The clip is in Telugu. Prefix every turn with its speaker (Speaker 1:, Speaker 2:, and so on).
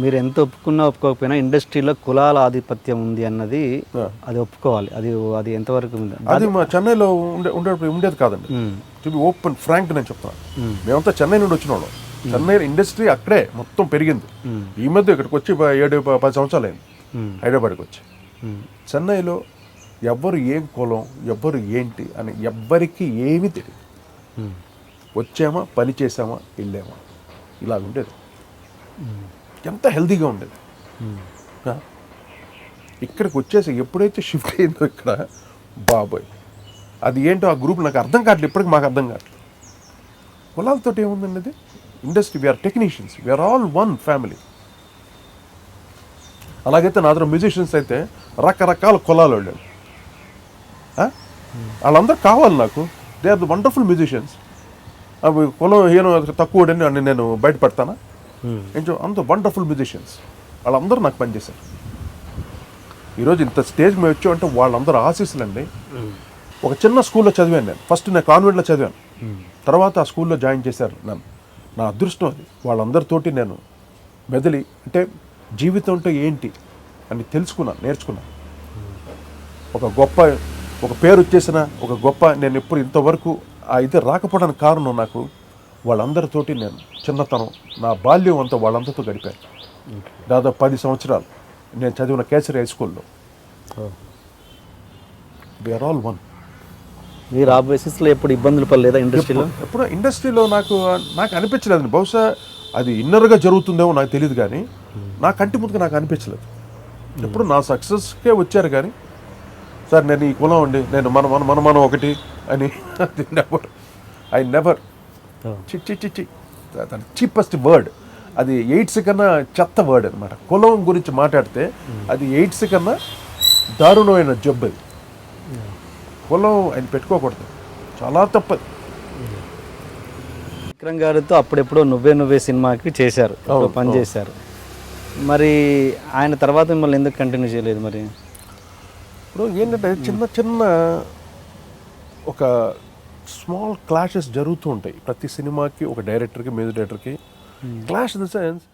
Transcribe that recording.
Speaker 1: మీరు ఎంత ఒప్పుకున్నా ఒప్పుకోకపోయినా ఇండస్ట్రీలో కులాల ఆధిపత్యం ఉంది అన్నది అది ఒప్పుకోవాలి. అది అది ఎంతవరకు ఉంది?
Speaker 2: అది మా చెన్నైలో ఉండేది కాదండి. టు బి ఓపెన్ ఫ్రాంక్ నేను చెప్తాను. మేమంతా చెన్నై నుండి వచ్చిన వాళ్ళం. చెన్నై ఇండస్ట్రీ అక్కడే మొత్తం పెరిగింది. ఈ మధ్య ఇక్కడికి వచ్చి 7-10 సంవత్సరాలు అయింది హైదరాబాద్కి వచ్చి. చెన్నైలో ఎవ్వరు ఏం కులం, ఎవ్వరు ఏంటి అని ఎవ్వరికి ఏమీ తెలియదు. వచ్చామా, పని చేసామా, వెళ్ళామా, ఇలాగ ఉండేది. ఎంత హెల్తీగా ఉండేది. ఇక్కడికి వచ్చేసి ఎప్పుడైతే షిఫ్ట్ అయిందో ఇక్కడ, బాబోయ్ అది ఏంటో ఆ గ్రూప్ నాకు అర్థం కావట్లేదు. ఇప్పటికి మాకు అర్థం కావట్లేదు. కులాలతో ఏముందండి అది industry. We are technicians, we are all one family. అలాగైతే నా దగ్గర మ్యూజిషియన్స్ అయితే రకరకాల కులాలు వాళ్ళు. వాళ్ళందరూ కావాలి నాకు. They are the wonderful musicians. అవి కులం ఏనో తక్కువ అని నేను బయటపడతానా? ఏంటో అంత వండర్ఫుల్ మ్యూజిషియన్స్ వాళ్ళందరూ నాకు పనిచేశారు. ఈరోజు ఇంత స్టేజ్ మేము వచ్చామంటే వాళ్ళందరూ ఆశీస్సులండి. ఒక చిన్న స్కూల్లో చదివాను నేను. ఫస్ట్ నేను కాన్వెంట్లో చదివాను, తర్వాత ఆ స్కూల్లో జాయిన్ చేశారు నన్ను. నా అదృష్టం అది. వాళ్ళందరితోటి నేను మెదిలి అంటే జీవితం అంటే ఏంటి అని తెలుసుకున్నాను, నేర్చుకున్నాను. ఒక పేరు వచ్చేసిన ఒక గొప్ప నేను ఎప్పుడు ఇంతవరకు ఆ ఇది రాకపోవడానికి కారణం నాకు వాళ్ళందరితోటి నేను చిన్నతనం, నా బాల్యం అంతా వాళ్ళందరితో గడిపాను. దాదాపు 10 సంవత్సరాలు నేను చదివిన కేసరి హై స్కూల్లో. We are all one.
Speaker 1: మీరు ఆ బేసిస్లో ఎప్పుడు ఇబ్బందులు పడలేదా ఇండస్ట్రీలో?
Speaker 2: ఎప్పుడు ఇండస్ట్రీలో నాకు అనిపించలేదు. బహుశా అది ఇన్నర్గా జరుగుతుందేమో నాకు తెలియదు, కానీ నా కంటి ముందుగా నాకు అనిపించలేదు. ఎప్పుడు నా సక్సెస్కే వచ్చారు, కానీ సార్ నేను ఈ కులం అండి, నేను మనం ఒకటి అని ఐ నెవర్ చిచ్చి చీపెస్ట్ వర్డ్. అది ఎయిడ్స్ కన్నా చెత్త వర్డ్ అనమాట. కులం గురించి మాట్లాడితే అది ఎయిడ్స్ కన్నా దారుణమైన జబ్బు. అది కులం ఆయన పెట్టుకోకూడదు, చాలా తప్పది.
Speaker 1: విక్రమ్ గారితో అప్పుడెప్పుడో నువ్వే సినిమాకి చేశారు, పని చేశారు. మరి ఆయన తర్వాత మిమ్మల్ని ఎందుకు కంటిన్యూ చేయలేదు? మరి
Speaker 2: ఇప్పుడు ఏంటంటే చిన్న ఒక స్మాల్ క్లాషెస్ జరుగుతూ ఉంటాయి ప్రతి సినిమాకి. ఒక డైరెక్టర్కి, మ్యూజిక్ డైరెక్టర్కి క్లాష్ ఇన్ ద సెన్స్